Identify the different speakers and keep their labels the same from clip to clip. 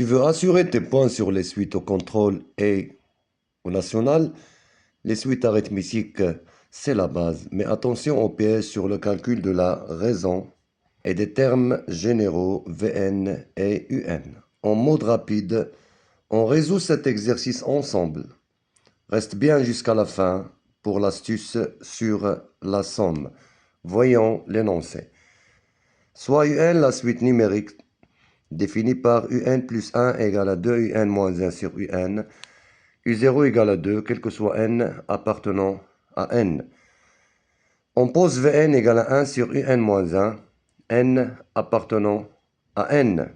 Speaker 1: Tu veux assurer tes points sur les suites au contrôle et au national. Les suites arithmétiques, c'est la base. Mais attention au piège sur le calcul de la raison et des termes généraux Vn et Un. En mode rapide, on résout cet exercice ensemble. Reste bien jusqu'à la fin pour l'astuce sur la somme. Voyons l'énoncé. Soit Un, la suite numérique définie par Un plus 1 égale à 2 Un moins 1 sur Un, U0 égale à 2, quel que soit n appartenant à n. On pose Vn égale à 1 sur Un moins 1, n appartenant à n.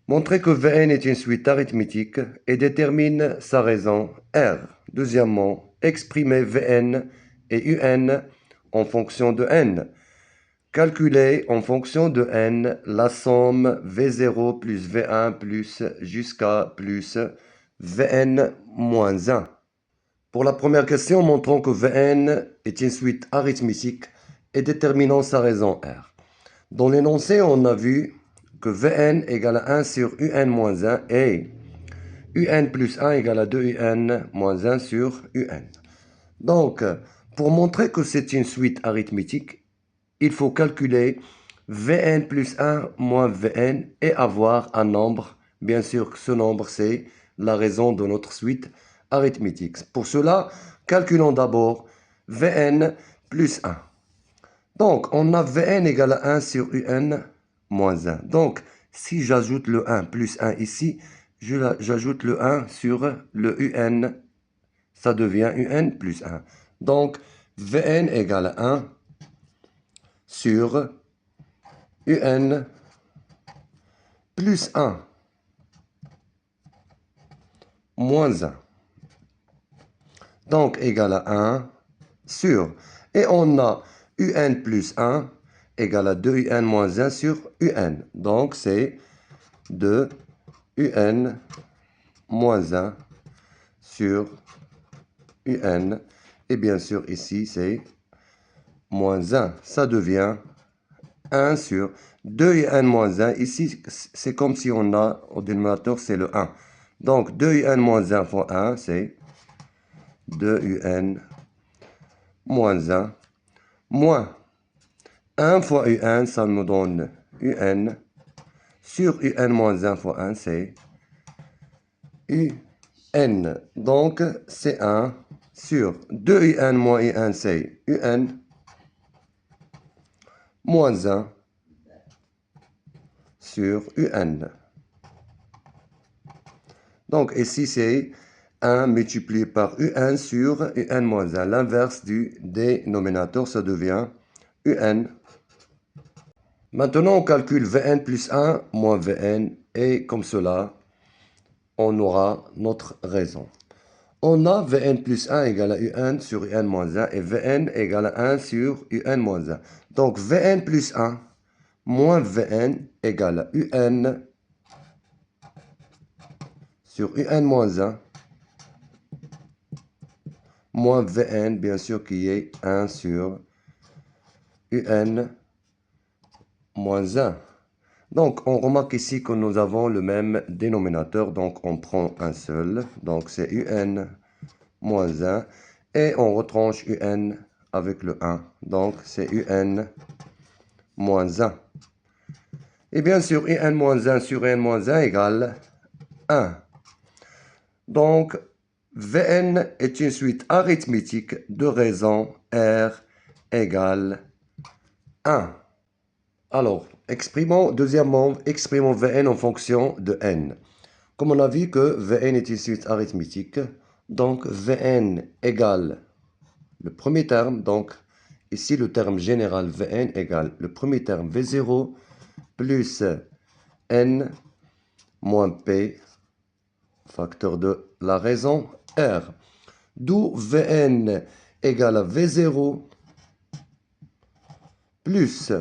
Speaker 1: Montrer que Vn est une suite arithmétique et détermine sa raison R. Deuxièmement, exprimer Vn et Un en fonction de n. Calculer en fonction de n la somme V0 plus V1 plus jusqu'à plus Vn moins 1. Pour la première question, montrons que Vn est une suite arithmétique et déterminons sa raison R. Dans l'énoncé, on a vu que Vn égale à 1 sur Un moins 1 et Un plus 1 égale à 2 Un moins 1 sur Un. Donc, pour montrer que c'est une suite arithmétique, il faut calculer Vn plus 1 moins Vn et avoir un nombre. Bien sûr, ce nombre, c'est la raison de notre suite arithmétique. Pour cela, calculons d'abord Vn plus 1. Donc, on a Vn égale à 1 sur Un moins 1. Donc, si j'ajoute le 1 plus 1 ici, j'ajoute le 1 sur le Un, ça devient Un plus 1. Donc, Vn égale à 1 sur Un plus 1 moins 1. Donc, égal à 1 sur. Et on a Un plus 1 égale à 2 Un moins 1 sur Un. Donc, c'est 2 Un moins 1 sur Un. Et bien sûr, ici, c'est moins 1. Ça devient 1 sur 2 Un moins 1. Ici, c'est comme si on a au dénominateur, c'est le 1. Donc, 2 Un moins 1 fois 1, c'est 2 Un moins 1 moins 1 fois Un, ça nous donne Un sur Un moins 1 fois 1, c'est Un. Donc, c'est 1 sur 2 Un moins 1, c'est Un moins 1 sur Un. Donc, ici, c'est 1 multiplié par Un sur Un moins 1. L'inverse du dénominateur, ça devient Un. Maintenant, on calcule Vn plus 1 moins Vn. Et comme cela, on aura notre raison. On a Vn plus 1 égale à Un sur Un moins 1 et Vn égale à 1 sur Un moins 1. Donc, Vn plus 1 moins Vn égale à Un sur Un moins 1 moins Vn, bien sûr, qui est 1 sur Un moins 1. Donc, on remarque ici que nous avons le même dénominateur, donc on prend un seul. Donc, c'est Un moins 1. Et on retranche Un avec le 1. Donc, c'est Un moins 1. Et bien sûr, Un moins 1 sur Un moins 1 égale 1. Donc, Vn est une suite arithmétique de raison R égale 1. Alors, deuxièmement, exprimons Vn en fonction de n. Comme on a vu que Vn est une suite arithmétique, donc Vn égale le premier terme, donc ici le terme général Vn égale le premier terme V0 plus n moins p, facteur de la raison R. D'où Vn égale à V0 plus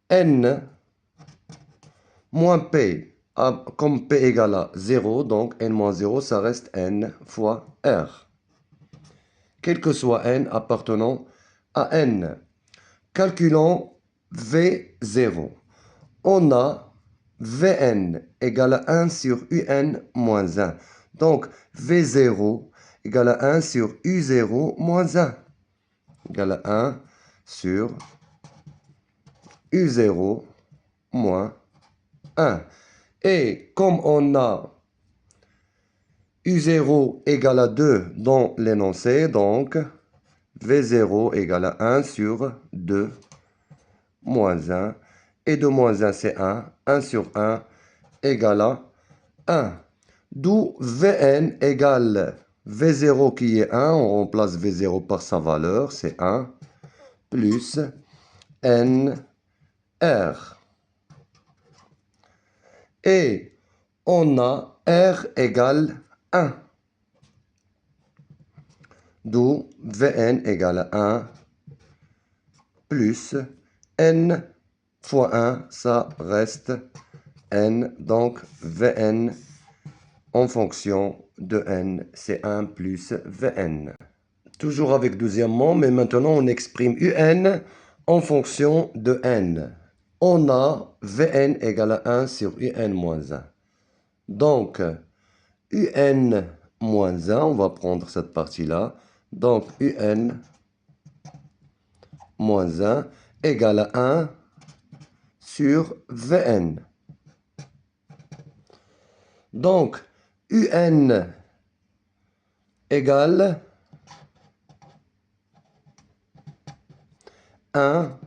Speaker 1: n moins p. Comme p égale à 0, donc n moins 0, ça reste n fois R. Quel que soit n appartenant à n. Calculons V0. On a Vn égale à 1 sur Un moins 1. Donc, V0 égale à 1 sur U0 moins 1. Égale à 1 sur U0 moins 1. Et comme on a U0 égale à 2 dans l'énoncé, donc V0 égale à 1 sur 2 moins 1. Et 2 moins 1, c'est 1. 1 sur 1 égale à 1. D'où Vn égale V0 qui est 1. On remplace V0 par sa valeur, c'est 1. Plus NR. Et on a R égale 1. D'où Vn égale 1 plus N fois 1, ça reste N. Donc Vn en fonction de N, c'est 1 plus Vn. Toujours avec deuxièmement, mais maintenant on exprime Un en fonction de N. On a Vn égale à 1 sur Un moins 1. Donc, Un moins 1, on va prendre cette partie-là. Donc, Un moins 1 égale à 1 sur Vn. Donc, Un égale 1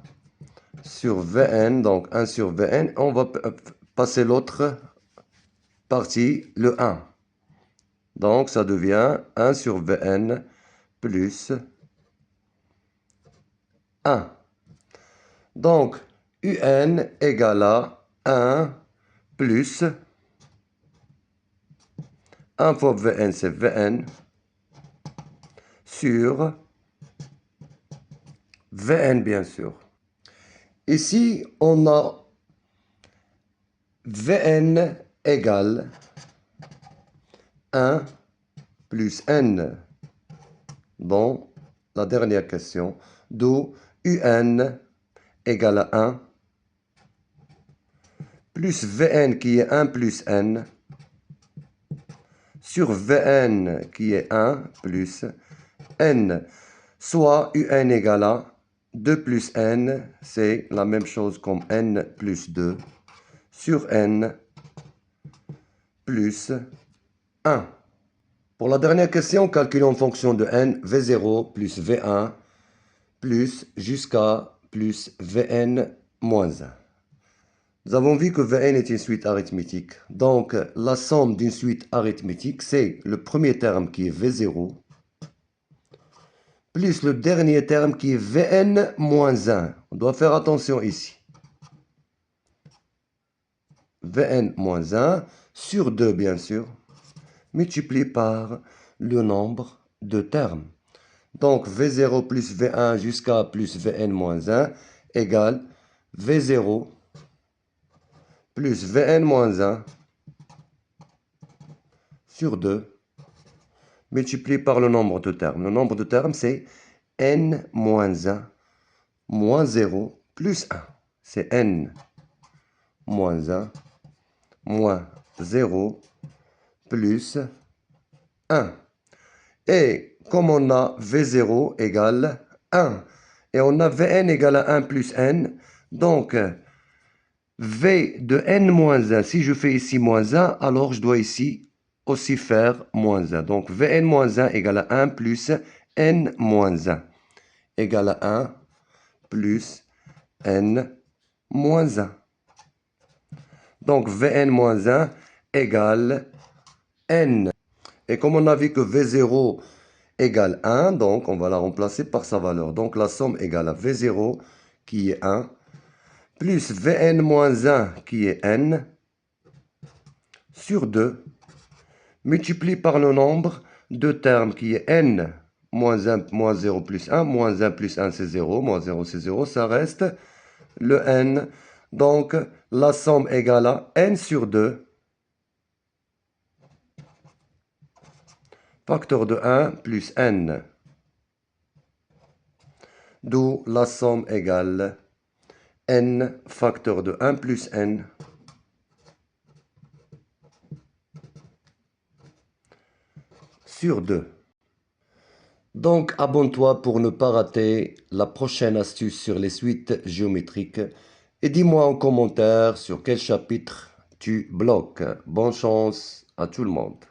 Speaker 1: sur Vn. Donc, 1 sur Vn. On va passer l'autre partie, le 1. Donc, ça devient 1 sur Vn plus 1. Donc, Un égale à 1 plus 1 fois Vn, c'est Vn, sur Vn, bien sûr. Ici, on a Vn égale 1 plus N dans la dernière question, d'où Un égale à 1 plus Vn qui est 1 plus N sur Vn qui est 1 plus N, soit Un égale à 2 plus N, c'est la même chose comme N plus 2, sur N plus 1. Pour la dernière question, calculons en fonction de N, V0 plus V1 plus jusqu'à plus Vn moins 1. Nous avons vu que Vn est une suite arithmétique. Donc, la somme d'une suite arithmétique, c'est le premier terme qui est V0, plus le dernier terme qui est Vn moins 1. On doit faire attention ici. Vn moins 1 sur 2, bien sûr, multiplié par le nombre de termes. Donc, V0 plus V1 jusqu'à plus Vn moins 1 égale V0 plus Vn moins 1 sur 2 multiplié par le nombre de termes. Le nombre de termes, c'est N moins 1 moins 0 plus 1. C'est N moins 1 moins 0 plus 1. Et comme on a V0 égale 1, et on a Vn égale à 1 plus N, donc V de N moins 1, si je fais ici moins 1, alors je dois ici aussi faire moins 1. Donc Vn moins 1 égale à 1 plus N moins 1 égale à 1 plus N moins 1. Donc Vn moins 1 égale N. Et comme on a vu que V0 égale 1, donc on va la remplacer par sa valeur. Donc la somme égale à V0 qui est 1, plus Vn moins 1 qui est N, sur 2, multiplié par le nombre de termes qui est N, moins 1, moins 0 plus 1, moins 1 plus 1 c'est 0, moins 0 c'est 0, ça reste le N. Donc la somme égale à N sur 2, facteur de 1 plus N. D'où la somme égale N facteur de 1 plus N sur 2. Donc, abonne-toi pour ne pas rater la prochaine astuce sur les suites géométriques et dis-moi en commentaire sur quel chapitre tu bloques. Bonne chance à tout le monde.